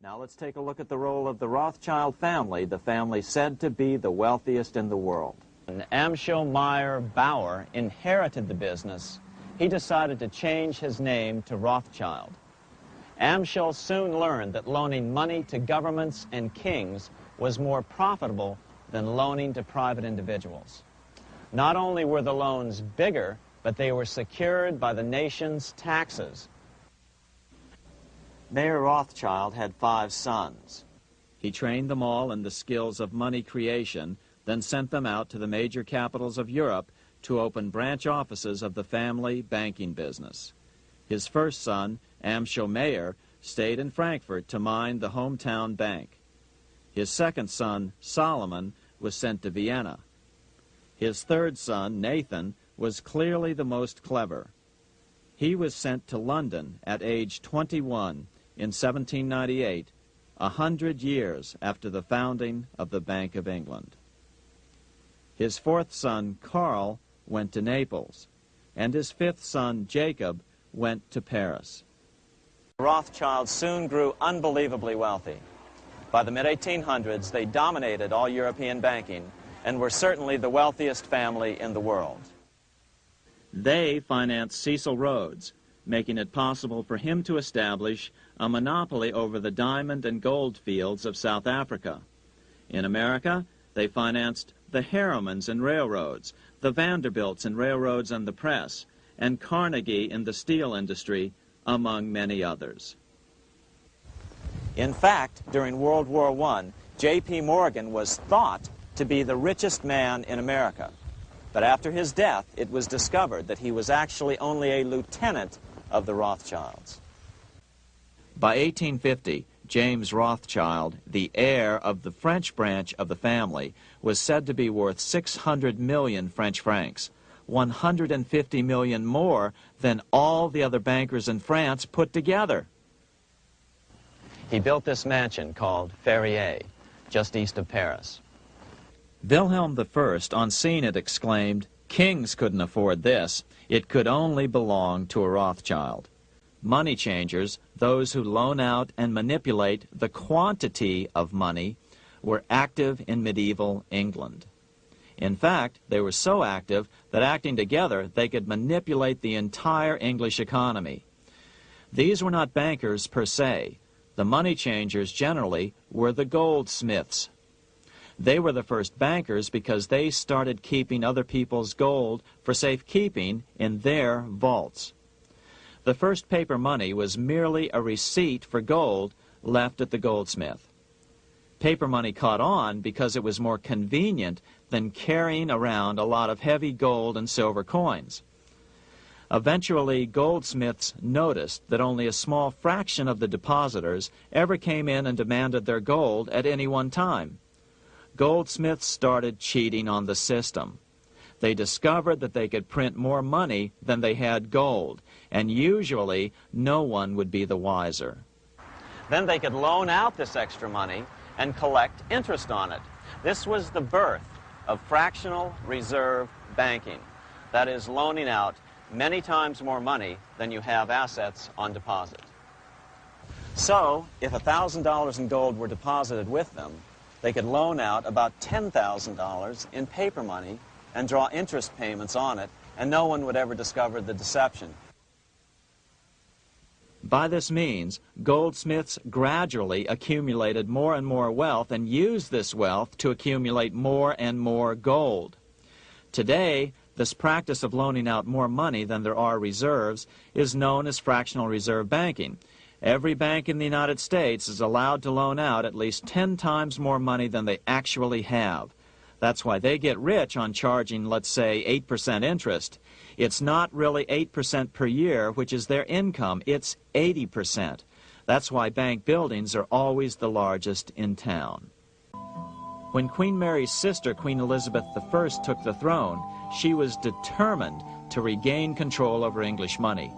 Now let's take a look at the role of the Rothschild family, the family said to be the wealthiest in the world. When Amschel Meyer Bauer inherited the business, he decided to change his name to Rothschild. Amschel soon learned that loaning money to governments and kings was more profitable than loaning to private individuals. Not only were the loans bigger, but they were secured by the nation's taxes. Mayer Rothschild had 5 sons. He trained them all in the skills of money creation, then sent them out to the major capitals of Europe to open branch offices of the family banking business. His first son, Amschel Meyer, stayed in Frankfurt to mind the hometown bank. His second son, Solomon, was sent to Vienna. His third son, Nathan, was clearly the most clever. He was sent to London at age 21 in 1798, 100 years after the founding of the Bank of England. His fourth son, Karl, went to Naples, and his fifth son, Jacob, went to Paris. The Rothschilds soon grew unbelievably wealthy. By the mid-1800s, they dominated all European banking and were certainly the wealthiest family in the world. They financed Cecil Rhodes, making it possible for him to establish a monopoly over the diamond and gold fields of South Africa. In America, they financed the Harrimans and railroads, the Vanderbilts in railroads and the press, and Carnegie in the steel industry, among many others. In fact, during World War I, J.P. Morgan was thought to be the richest man in America. But after his death, it was discovered that he was actually only a lieutenant of the Rothschilds. By 1850, James Rothschild, the heir of the French branch of the family, was said to be worth 600 million French francs, 150 million more than all the other bankers in France put together. He built this mansion called Ferrier, just east of Paris. Wilhelm I, on seeing it, exclaimed, "Kings couldn't afford this. It could only belong to a Rothschild." Money changers, those who loan out and manipulate the quantity of money, were active in medieval England. In fact, they were so active that acting together, they could manipulate the entire English economy. These were not bankers per se. The money changers generally were the goldsmiths. They were the first bankers because they started keeping other people's gold for safekeeping in their vaults. The first paper money was merely a receipt for gold left at the goldsmith. Paper money caught on because it was more convenient than carrying around a lot of heavy gold and silver coins. Eventually, goldsmiths noticed that only a small fraction of the depositors ever came in and demanded their gold at any one time. Goldsmiths started cheating on the system. They discovered that they could print more money than they had gold, and usually no one would be the wiser. Then they could loan out this extra money and collect interest on it. This was the birth of fractional reserve banking. That is, loaning out many times more money than you have assets on deposit. So, if $1,000 in gold were deposited with them, they could loan out about $10,000 in paper money and draw interest payments on it, and no one would ever discover the deception. By this means, goldsmiths gradually accumulated more and more wealth and used this wealth to accumulate more and more gold. Today, this practice of loaning out more money than there are reserves is known as fractional reserve banking. Every bank in the United States is allowed to loan out at least 10 times more money than they actually have. That's why they get rich on charging, let's say, 8% interest. It's not really 8% per year, which is their income. It's 80%. That's why bank buildings are always the largest in town. When Queen Mary's sister, Queen Elizabeth I, took the throne, she was determined to regain control over English money.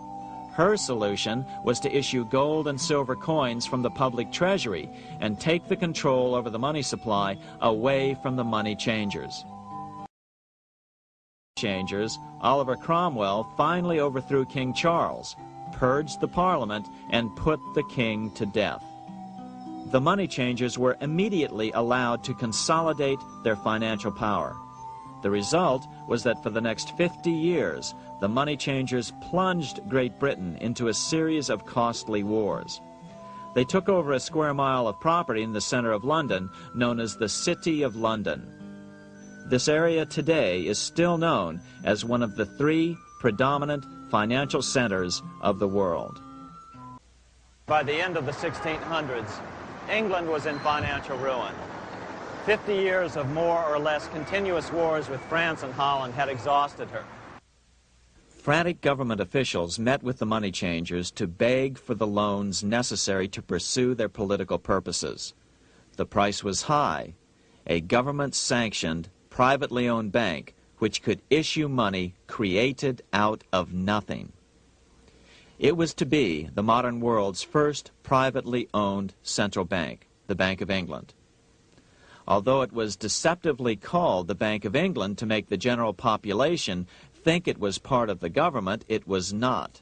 Her solution was to issue gold and silver coins from the public treasury and take the control over the money supply away from the money changers. Oliver Cromwell finally overthrew King Charles, purged the Parliament, and put the king to death. the money changers were immediately allowed to consolidate their financial power. The result was that for the next 50 years, the money changers plunged Great Britain into a series of costly wars. They took over a square mile of property in the center of London, known as the City of London. This area today is still known as one of the 3 predominant financial centers of the world. By the end of the 1600s, England was in financial ruin. 50 years of more or less continuous wars with France and Holland had exhausted her. Frantic government officials met with the money changers to beg for the loans necessary to pursue their political purposes. The price was high: a government-sanctioned, privately owned bank which could issue money created out of nothing. It was to be the modern world's first privately owned central bank, the Bank of England. Although it was deceptively called the Bank of England to make the general population think it was part of the government, it was not.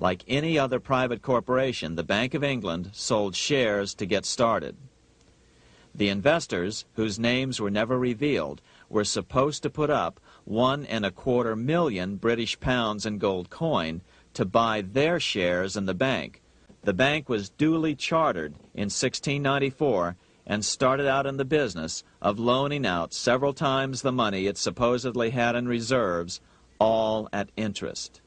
Like any other private corporation, the Bank of England sold shares to get started. The investors, whose names were never revealed, were supposed to put up £1.25 million British pounds in gold coin to buy their shares in the bank. The bank was duly chartered in 1694 and started out in the business of loaning out several times the money it supposedly had in reserves, all at interest.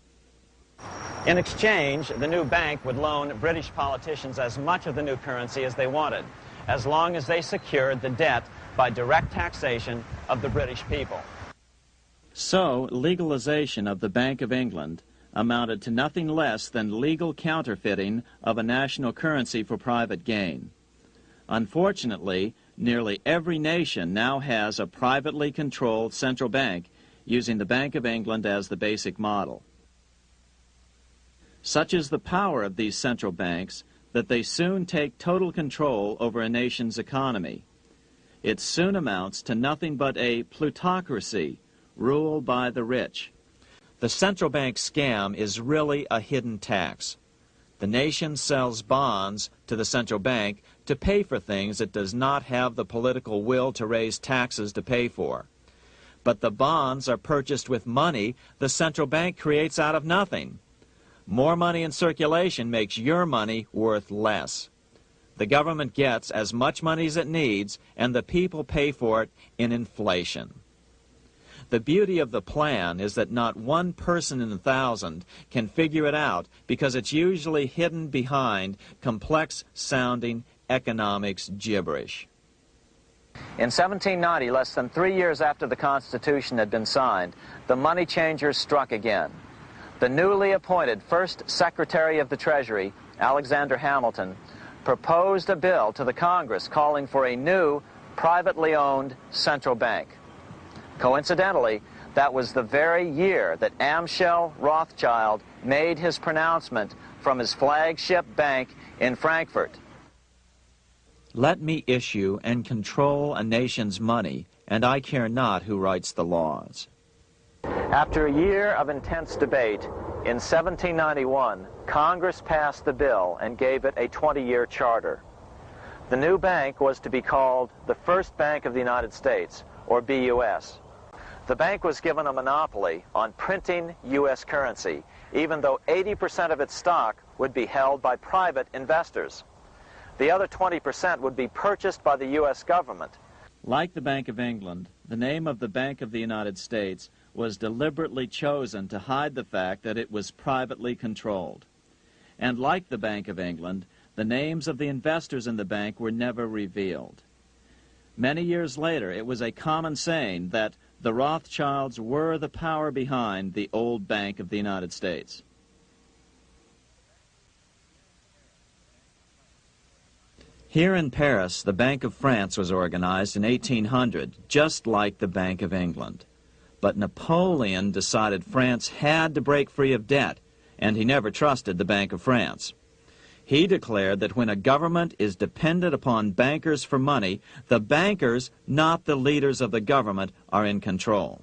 In exchange, the new bank would loan British politicians as much of the new currency as they wanted, as long as they secured the debt by direct taxation of the British people. So, legalization of the Bank of England amounted to nothing less than legal counterfeiting of a national currency for private gain. Unfortunately, nearly every nation now has a privately controlled central bank using the Bank of England as the basic model. Such is the power of these central banks that they soon take total control over a nation's economy. It soon amounts to nothing but a plutocracy ruled by the rich. The central bank scam is really a hidden tax. The nation sells bonds to the central bank to pay for things it does not have the political will to raise taxes to pay for. But the bonds are purchased with money the central bank creates out of nothing. More money in circulation makes your money worth less. The government gets as much money as it needs, and the people pay for it in inflation. The beauty of the plan is that not one person in 1,000 can figure it out because it's usually hidden behind complex-sounding economics gibberish. In 1790, less than 3 years after the Constitution had been signed, the money changers struck again. The newly appointed first Secretary of the Treasury, Alexander Hamilton, proposed a bill to the Congress calling for a new, privately owned central bank. Coincidentally, that was the very year that Amschel Rothschild made his pronouncement from his flagship bank in Frankfurt. Let me issue and control a nation's money, and I care not who writes the laws. After a year of intense debate, in 1791, Congress passed the bill and gave it a 20-year charter. The new bank was to be called the First Bank of the United States, or BUS. The bank was given a monopoly on printing U.S. currency, even though 80% of its stock would be held by private investors. The other 20% would be purchased by the U.S. government. Like the Bank of England, the name of the Bank of the United States was deliberately chosen to hide the fact that it was privately controlled. And like the Bank of England, the names of the investors in the bank were never revealed. Many years later, it was a common saying that the Rothschilds were the power behind the old Bank of the United States. Here in Paris, the Bank of France was organized in 1800, just like the Bank of England. But Napoleon decided France had to break free of debt, and he never trusted the Bank of France. He declared that when a government is dependent upon bankers for money, the bankers, not the leaders of the government, are in control.